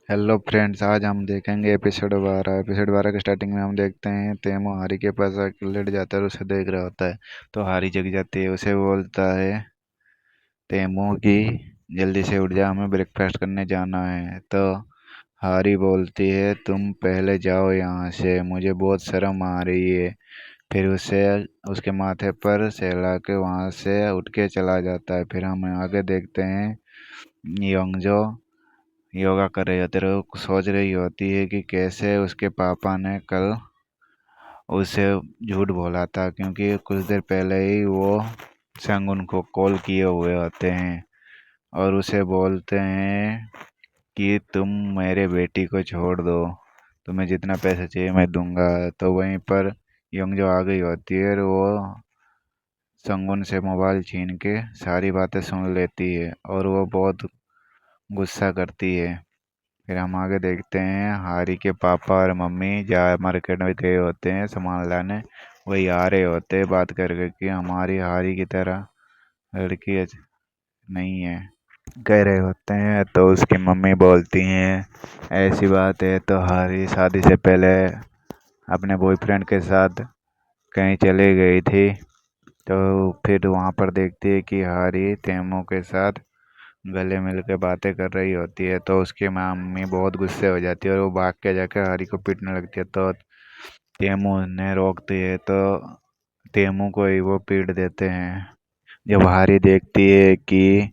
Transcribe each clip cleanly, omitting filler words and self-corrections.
Hello friends, आज हम देखेंगे एपिसोड 12 के स्टार्टिंग में हम देखते हैं तेमो हारी के पास आके लेट जाता है और उसे देख रहा होता है। तो हारी जग जाती है, उसे बोलता है तेमो कि जल्दी से उठ जा, हमें ब्रेकफास्ट करने जाना है। तो हारी बोलती है तुम पहले जाओ यहाँ से, मुझे बहुत शर्म आ रही है। फिर उसे उसके माथे पर सहला के वहाँ से उठ के चला जाता है। फिर हम आगे देखते हैं योंगजो योगा कर रही होती है और सोच रही होती है कि कैसे उसके पापा ने कल उसे झूठ बोला था, क्योंकि कुछ देर पहले ही वो संगुन को कॉल किए हुए होते हैं और उसे बोलते हैं कि तुम मेरे बेटी को छोड़ दो, तुम्हें जितना पैसा चाहिए मैं दूंगा। तो वहीं पर योंगजो आ गई होती है और वो संगुन से मोबाइल छीन के सारी बातें सुन लेती है और वो बहुत गुस्सा करती है। फिर हम आगे देखते हैं हारी के पापा और मम्मी जा मार्केट में गए होते हैं सामान लाने। वही आ रहे होते हैं बात करके कि हमारी हारी की तरह लड़की नहीं है, कह रहे होते हैं। तो उसकी मम्मी बोलती हैं ऐसी बात है तो हारी शादी से पहले अपने बॉयफ्रेंड के साथ कहीं चली गई थी। तो फिर वहाँ पर देखती है कि हारी तेमो के साथ गले मिल के बातें कर रही होती है। तो उसकी मम्मी बहुत गुस्से हो जाती है और वो भाग के जाके हारी को पीटने लगती है। तो तेमू उन्हें रोकती है, तो तेमू को ही वो पीट देते हैं। जब हारी देखती है कि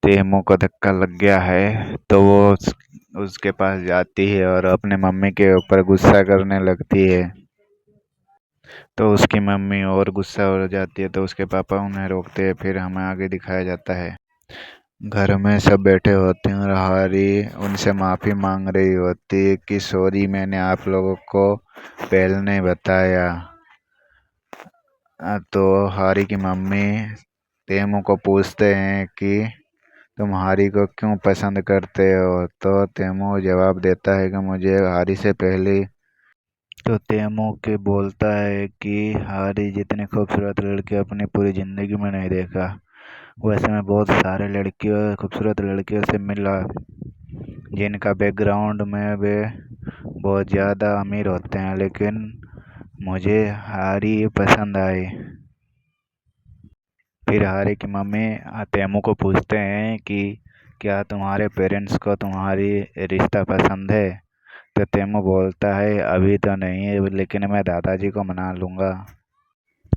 तेमू को धक्का लग गया है तो वो उसके पास जाती है और अपने मम्मी के ऊपर गुस्सा करने लगती है। तो उसकी मम्मी और गुस्सा हो जाती है, तो उसके पापा उन्हें रोकते हैं। फिर हमें आगे दिखाया जाता है घर में सब बैठे होते हैं और हारी उनसे माफ़ी मांग रही होती है कि सॉरी, मैंने आप लोगों को पहले नहीं बताया। तो हारी की मम्मी तेमू को पूछते हैं कि तुम हारी को क्यों पसंद करते हो। तो तेमू जवाब देता है कि मुझे हारी से पहले। तो तेमू के बोलता है कि हारी जितनी खूबसूरत लड़की अपनी पूरी ज़िंदगी में नहीं देखा। वैसे मैं बहुत सारे लड़कियों खूबसूरत लड़कियों से मिला जिनका बैकग्राउंड में वे बहुत ज़्यादा अमीर होते हैं, लेकिन मुझे हारी पसंद आई। फिर हारी की मम्मी तेमू को पूछते हैं कि क्या तुम्हारे पेरेंट्स को तुम्हारी रिश्ता पसंद है। तो तेमू बोलता है अभी तो नहीं है, लेकिन मैं दादाजी को मना लूँगा।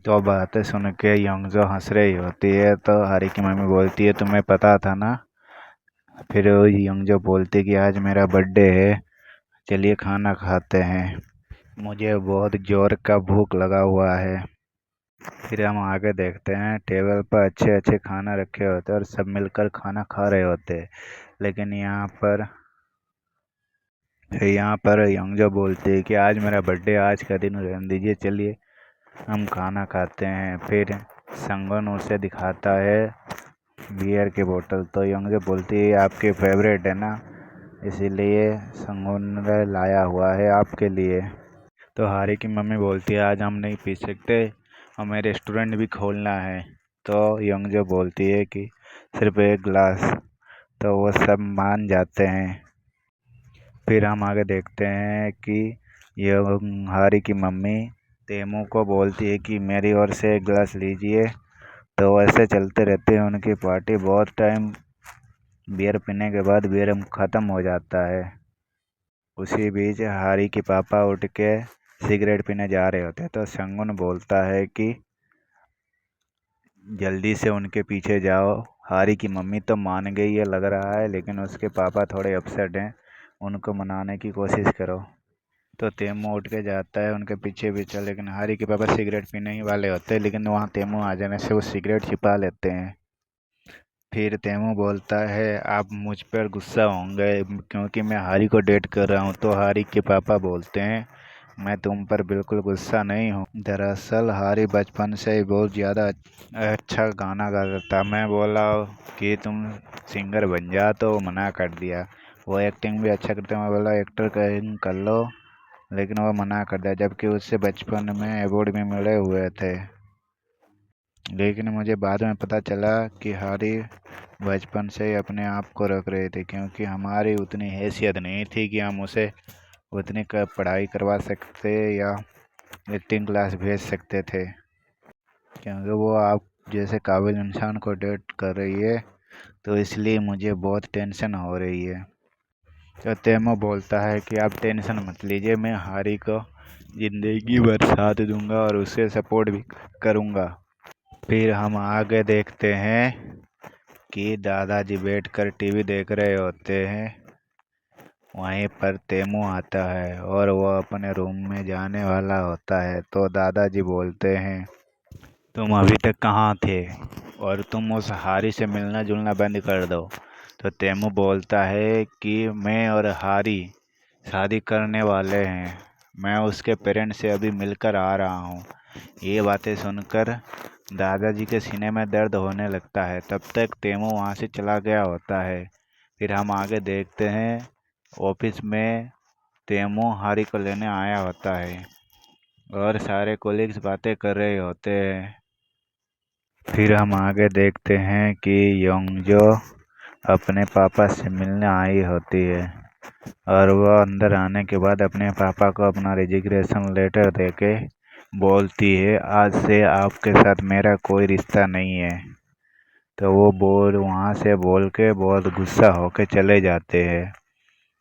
तो बातें सुन के योंगजो हंस रही होती है। तो हारी की मम्मी बोलती है तुम्हें पता था ना। फिर योंगजो बोलती है कि आज मेरा बर्थडे है, चलिए खाना खाते हैं, मुझे बहुत जोर का भूख लगा हुआ है। फिर हम आगे देखते हैं टेबल पर अच्छे अच्छे खाना रखे होते हैं और सब मिलकर खाना खा रहे होते हैं। लेकिन यहाँ पर योंगजो बोलती है कि आज मेरा बर्थडे, आज का दिन रहने दीजिए, चलिए हम खाना खाते हैं। फिर संगन उसे दिखाता है बियर की बोतल। तो योंगजो बोलती है आपकी फेवरेट है ना, इसीलिए संगन ने लाया हुआ है आपके लिए। तो हारी की मम्मी बोलती है आज हम नहीं पी सकते, हमें रेस्टोरेंट भी खोलना है। तो योंगजो बोलती है कि सिर्फ एक गिलास। तो वो सब मान जाते हैं। फिर हम आगे देखते हैं कि ये हारी की मम्मी तेमू को बोलती है कि मेरी ओर से एक गिलास लीजिए। तो ऐसे चलते रहते हैं उनकी पार्टी। बहुत टाइम बियर पीने के बाद बियर ख़त्म हो जाता है। उसी बीच हारी के पापा उठ के सिगरेट पीने जा रहे होते हैं। तो शंगुन बोलता है कि जल्दी से उनके पीछे जाओ। हारी की मम्मी तो मान गई है लग रहा है, लेकिन उसके पापा थोड़े अपसेट हैं, उनको मनाने की कोशिश करो। तो तेमू उठ के जाता है उनके पीछे पीछे, लेकिन हारी के पापा सिगरेट पीने ही वाले होते हैं, लेकिन वहाँ तेमू आ जाने से वो सिगरेट छिपा लेते हैं। फिर तेमू बोलता है आप मुझ पर गुस्सा होंगे क्योंकि मैं हारी को डेट कर रहा हूँ। तो हारी के पापा बोलते हैं मैं तुम पर बिल्कुल गुस्सा नहीं हूँ। दरअसल हारी बचपन से ही बहुत ज़्यादा अच्छा गाना गाता था। मैं बोला कि तुम सिंगर बन जा, तो वो मना कर दिया। वो एक्टिंग भी अच्छा करते, मैं बोला एक्टर कर लो, लेकिन वो मना कर दिया, जबकि उससे बचपन में अवार्ड भी मिले हुए थे। लेकिन मुझे बाद में पता चला कि हारी बचपन से ही अपने आप को रख रहे थे, क्योंकि हमारी उतनी हैसियत नहीं थी कि हम उसे उतनी पढ़ाई करवा सकते या एक्टिंग क्लास भेज सकते थे, क्योंकि वो आप जैसे काबिल इंसान को डेट कर रही है। तो इसलिए मुझे बहुत टेंशन हो रही है। तो तैमू बोलता है कि आप टेंशन मत लीजिए, मैं हारी को ज़िंदगी भर साथ दूंगा और उसे सपोर्ट भी करूंगा। फिर हम आगे देखते हैं कि दादाजी बैठकर टीवी देख रहे होते हैं। वहीं पर तैमू आता है और वो अपने रूम में जाने वाला होता है, तो दादाजी बोलते हैं, तुम अभी तक कहाँ थे, और तुम उस हारी से मिलना जुलना बंद कर दो। तो तैमू बोलता है कि मैं और हारी शादी करने वाले हैं, मैं उसके पेरेंट्स से अभी मिलकर आ रहा हूँ। ये बातें सुनकर दादाजी के सीने में दर्द होने लगता है। तब तक तैमू वहाँ से चला गया होता है। फिर हम आगे देखते हैं, ऑफिस में तैमू हारी को लेने आया होता है और सारे कोलिग्स बातें कर रहे होते हैं। फिर हम आगे देखते हैं कि योंगजो अपने पापा से मिलने आई होती है और वह अंदर आने के बाद अपने पापा को अपना रेजिग्नेशन लेटर देके बोलती है, आज से आपके साथ मेरा कोई रिश्ता नहीं है। तो वो वहाँ से बोल के बहुत गुस्सा होके चले जाते हैं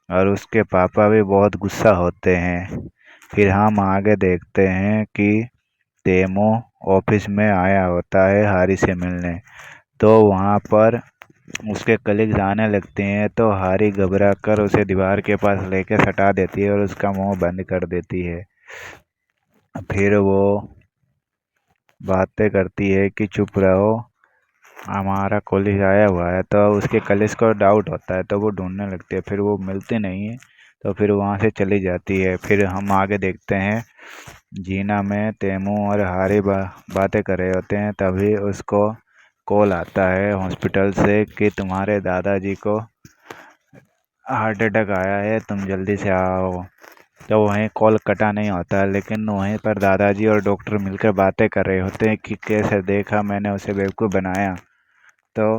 और उसके पापा भी बहुत गुस्सा होते हैं। फिर हम आगे देखते हैं कि तेमो ऑफिस में आया होता है हारी से मिलने। तो वहाँ पर उसके कलीग्स आने लगते हैं, तो हारी घबरा कर उसे दीवार के पास लेकर सटा देती है और उसका मुंह बंद कर देती है। फिर वो बातें करती है कि चुप रहो, हमारा कॉलेज आया हुआ है। तो उसके कॉलेज को डाउट होता है, तो वो ढूंढने लगती है, फिर वो मिलती नहीं है, तो फिर वहाँ से चली जाती है। फिर हम आगे देखते हैं, जीना में तैमू और हारी बातें कर रहे होते हैं। तभी उसको कॉल आता है हॉस्पिटल से कि तुम्हारे दादाजी को हार्ट अटैक आया है, तुम जल्दी से आओ। तो वहीं कॉल कटा नहीं होता है, लेकिन वहीं पर दादाजी और डॉक्टर मिलकर बातें कर रहे होते हैं कि कैसे देखा मैंने उसे बेवकूफ़ बनाया। तो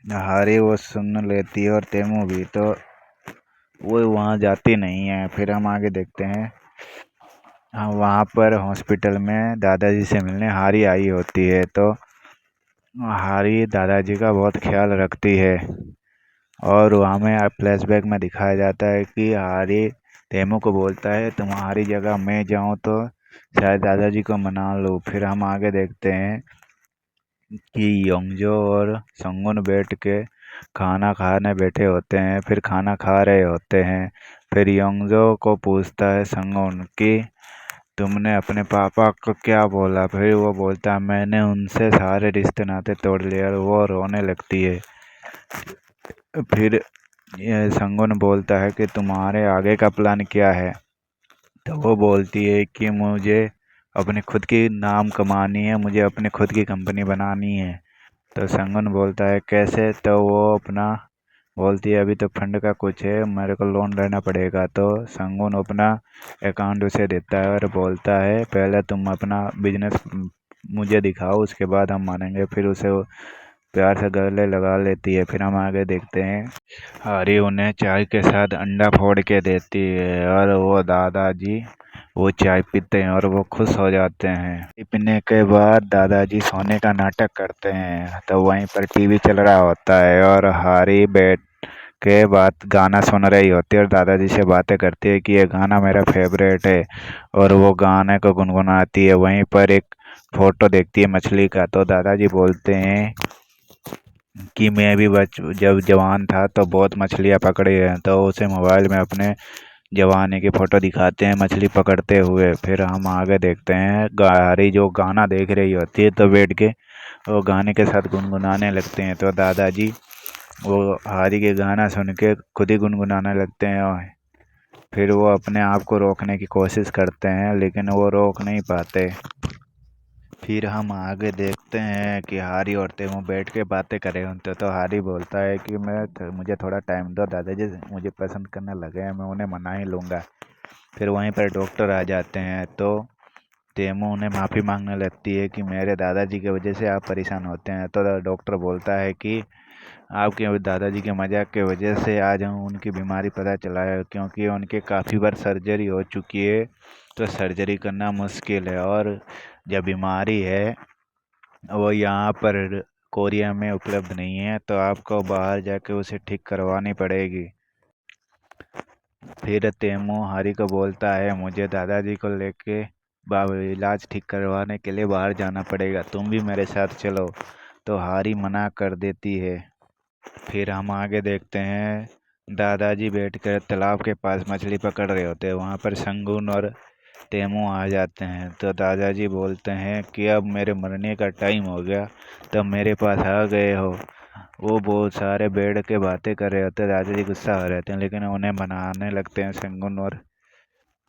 हारी वो सुन लेती है और तैमू भी, तो वो वहाँ जाती नहीं है। फिर हम आगे देखते हैं, हाँ, वहाँ पर हॉस्पिटल में दादाजी से मिलने हारी आई होती है। तो हारी दादाजी का बहुत ख्याल रखती है और वहाँ में फ्लैशबैक में दिखाया जाता है कि हारी तैमू को बोलता है, तुम्हारी जगह मैं जाऊँ तो शायद दादाजी को मना लूँ। फिर हम आगे देखते हैं कि योंगजो और संगुन बैठ के खाना खाने बैठे होते हैं, फिर खाना खा रहे होते हैं। फिर योंगजो को पूछता है संगुन कि तुमने अपने पापा को क्या बोला। फिर वो बोलता है, मैंने उनसे सारे रिश्ते नाते तोड़ लिए, और वो रोने लगती है। फिर ये संगुन बोलता है कि तुम्हारे आगे का प्लान क्या है। तो वो बोलती है कि मुझे अपने खुद की नाम कमानी है, मुझे अपने खुद की कंपनी बनानी है। तो संगुन बोलता है कैसे। तो वो अपना बोलती है, अभी तो फंड का कुछ है, मेरे को लोन लेना पड़ेगा। तो संगुन अपना अकाउंट उसे देता है और बोलता है, पहले तुम अपना बिजनेस मुझे दिखाओ, उसके बाद हम मानेंगे। फिर उसे वो प्यार से गले लगा लेती है। फिर हम आगे देखते हैं, हरी उन्हें चाय के साथ अंडा फोड़ के देती है और वो दादाजी वो चाय पीते हैं और वो खुश हो जाते हैं। चाय पीने के बाद दादाजी सोने का नाटक करते हैं। तो वहीं पर टीवी चल रहा होता है और हारी बैठ के बात गाना सुन रही होती है और दादाजी से बातें करती है कि ये गाना मेरा फेवरेट है, और वो गाने को गुनगुनाती है। वहीं पर एक फोटो देखती है मछली का। तो दादाजी बोलते हैं कि मैं भी जब जवान था तो बहुत मछलियाँ पकड़ी हैं। तो उसे मोबाइल में अपने जवानी की फ़ोटो दिखाते हैं मछली पकड़ते हुए। फिर हम आगे देखते हैं, गाड़ी जो गाना देख रही होती है, तो बैठ के वो गाने के साथ गुनगुनाने लगते हैं। तो दादाजी वो हारी के गाना सुन के खुद ही गुनगुनाने लगते हैं, और फिर वो अपने आप को रोकने की कोशिश करते हैं, लेकिन वो रोक नहीं पाते। फिर हम आगे देखते हैं कि हारी और तैमू बैठ के बातें कर रहे होते हैं। तो हारी बोलता है कि मुझे थोड़ा टाइम दो, दादाजी मुझे पसंद करने लगे हैं, मैं उन्हें मना ही लूँगा। फिर वहीं पर डॉक्टर आ जाते हैं। तो तेमू उन्हें माफ़ी मांगने लगती है कि मेरे दादाजी की वजह से आप परेशान होते हैं। तो डॉक्टर बोलता है कि आपके दादाजी के मजाक की वजह से आज हम उनकी बीमारी पता चला है, क्योंकि उनके काफ़ी बार सर्जरी हो चुकी है, तो सर्जरी करना मुश्किल है। और जो बीमारी है वो यहाँ पर कोरिया में उपलब्ध नहीं है, तो आपको बाहर जाके उसे ठीक करवानी पड़ेगी। फिर तेमू हारी को बोलता है मुझे दादाजी को लेके इलाज ठीक करवाने के लिए बाहर जाना पड़ेगा, तुम भी मेरे साथ चलो। तो हारी मना कर देती है। फिर हम आगे देखते हैं दादाजी बैठकर तालाब के पास मछली पकड़ रहे होते हैं। वहाँ पर शंगुन और तेमू आ जाते हैं। तो दादाजी बोलते हैं कि अब मेरे मरने का टाइम हो गया, तब मेरे पास आ गए हो। वो बहुत सारे बैठ के बातें कर रहे होते हैं। दादाजी गुस्सा हो रहते हैं, लेकिन उन्हें मनाने लगते हैं शंगुन और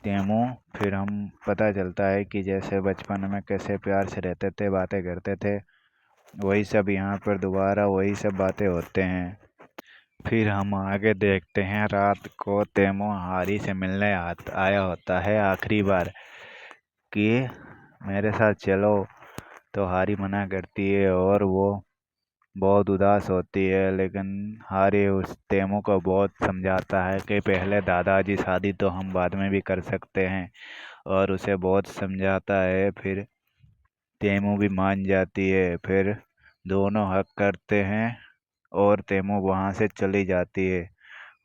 तेमू। फिर हम पता चलता है कि जैसे बचपन में कैसे प्यार से रहते थे, बातें करते थे, वही सब यहाँ पर दोबारा वही सब बातें होते हैं। फिर हम आगे देखते हैं रात को तेमो हारी से मिलने आया होता है आखिरी बार कि मेरे साथ चलो। तो हारी मना करती है और वो बहुत उदास होती है, लेकिन हारी उस तेमो को बहुत समझाता है कि पहले दादाजी, शादी तो हम बाद में भी कर सकते हैं, और उसे बहुत समझाता है। फिर तेमो भी मान जाती है। फिर दोनों हक करते हैं और तेमो वहाँ से चली जाती है।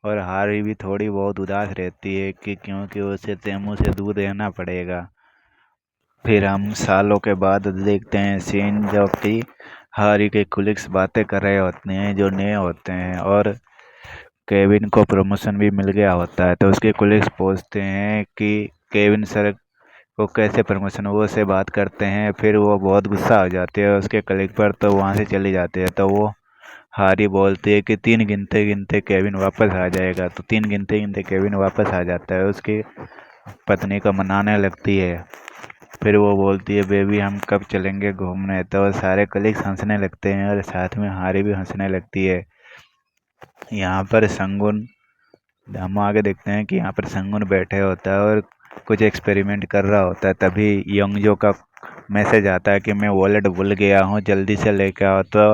और हारी भी थोड़ी बहुत उदास रहती है कि क्योंकि उसे तेमू से दूर रहना पड़ेगा। फिर हम सालों के बाद देखते हैं सीन, जो कि हारी के कुलिक्स बातें कर रहे होते हैं जो नए होते हैं, और केविन को प्रमोशन भी मिल गया होता है। तो उसके कुलिक्स पूछते हैं कि केविन सर को कैसे प्रमोशन, वो से बात करते हैं। फिर वो बहुत गुस्सा हो जाती है उसके कलीग पर, तो वहाँ से चली जाती है। तो वो हारी बोलती है कि 3 गिनते गिनते केविन वापस आ जाएगा। तो 3 गिनते गिनते केविन वापस आ जाता है, उसकी पत्नी को मनाने लगती है। फिर वो बोलती है बेबी हम कब चलेंगे घूमने। तो सारे कलीग्स हंसने लगते हैं और साथ में हारी भी हंसने लगती है। यहाँ पर संगुन, हम आगे देखते हैं कि यहाँ पर संगुन बैठे होता है और कुछ एक्सपेरिमेंट कर रहा होता है। तभी यंगजो का मैसेज आता है कि मैं वॉलेट भूल गया हूँ, जल्दी से लेके आओ। तो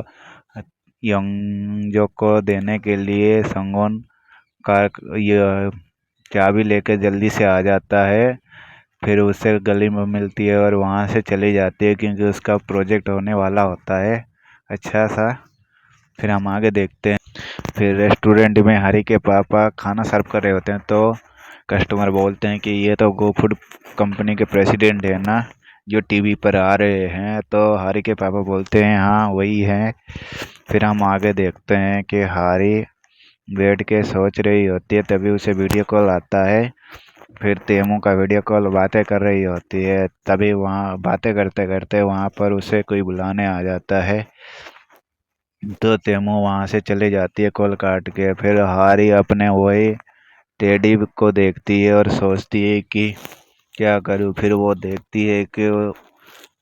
यंगजो को देने के लिए संगुन का ये चाबी लेके जल्दी से आ जाता है। फिर उसे गली में मिलती है और वहाँ से चली जाती है, क्योंकि उसका प्रोजेक्ट होने वाला होता है अच्छा सा। फिर हम आगे देखते हैं, फिर रेस्टोरेंट में हरी के पापा खाना सर्व कर रहे होते हैं। तो कस्टमर बोलते हैं कि ये तो गो फूड कंपनी के प्रेसिडेंट है ना, जो टीवी पर आ रहे हैं। तो हरी के पापा बोलते हैं हाँ वही हैं। फिर हम आगे देखते हैं कि हारी बैठ के सोच रही होती है, तभी उसे वीडियो कॉल आता है। फिर तेमू का वीडियो कॉल बातें कर रही होती है, तभी वहाँ बातें करते करते वहाँ पर उसे कोई बुलाने आ जाता है। तो तेमू वहाँ से चली जाती है कॉल काट के। फिर हारी अपने वही टेडी को देखती है और सोचती है कि क्या करूँ। फिर वो देखती है कि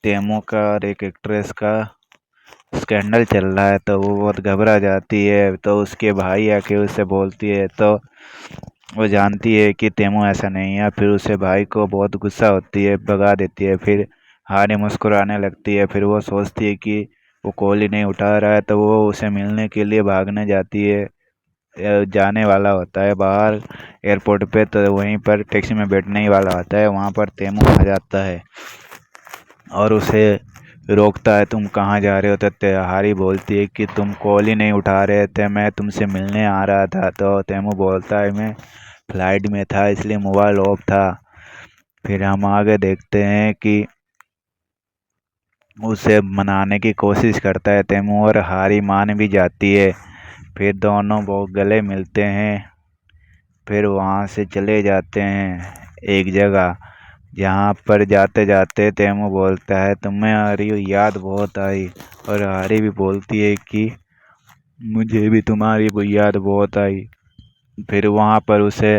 तेमू का और एक एक्ट्रेस का स्कैंडल चल रहा है, तो वो बहुत घबरा जाती है। तो उसके भाई आके उससे बोलती है, तो वो जानती है कि तेमू ऐसा नहीं है। फिर उससे भाई को बहुत गुस्सा होती है, भगा देती है। फिर हारी मुस्कुराने लगती है। फिर वो सोचती है कि वो कॉल ही नहीं उठा रहा है, तो वो उसे मिलने के लिए भागने जाती है, जाने वाला होता है बाहर एयरपोर्ट पे। तो वहीं पर टैक्सी में बैठने ही वाला होता है, वहाँ पर तेमू आ जाता है और उसे रोकता है, तुम कहाँ जा रहे हो। तो हारी बोलती है कि तुम कॉल ही नहीं उठा रहे थे, मैं तुमसे मिलने आ रहा था। तो तेमू बोलता है मैं फ्लाइट में था, इसलिए मोबाइल ऑफ था। फिर हम आगे देखते हैं कि उसे मनाने की कोशिश करता है तेमू, और हारी मान भी जाती है। फिर दोनों वो गले मिलते हैं। फिर वहाँ से चले जाते हैं एक जगह, जहाँ पर जाते जाते तेमू बोलता है तुम्हारी याद बहुत आई, और हारी भी बोलती है कि मुझे भी तुम्हारी वो याद बहुत आई। फिर वहाँ पर उसे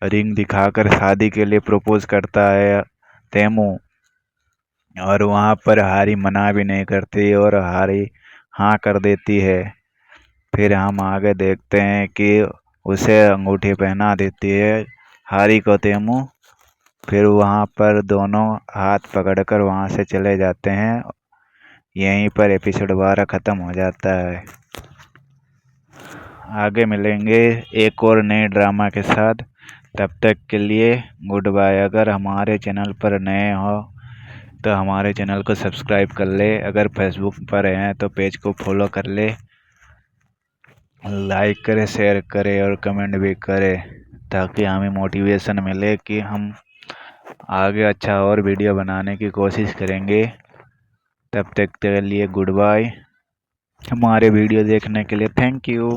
रिंग दिखाकर शादी के लिए प्रपोज करता है तेमू, और वहाँ पर हारी मना भी नहीं करती और हारी हाँ कर देती है। फिर हम आगे देखते हैं कि उसे अंगूठी पहना देती है हारी को तेमू, फिर वहाँ पर दोनों हाथ पकड़कर वहाँ से चले जाते हैं। यहीं पर एपिसोड 12 ख़त्म हो जाता है। आगे मिलेंगे एक और नए ड्रामा के साथ। तब तक के लिए गुड बाय। अगर हमारे चैनल पर नए हो तो हमारे चैनल को सब्सक्राइब कर ले। अगर फेसबुक पर हैं तो पेज को फॉलो कर ले। लाइक करें, शेयर करें और कमेंट भी करें, ताकि हमें मोटिवेशन मिले कि हम आगे अच्छा और वीडियो बनाने की कोशिश करेंगे। तब तक के लिए गुड बाय। हमारे वीडियो देखने के लिए थैंक यू।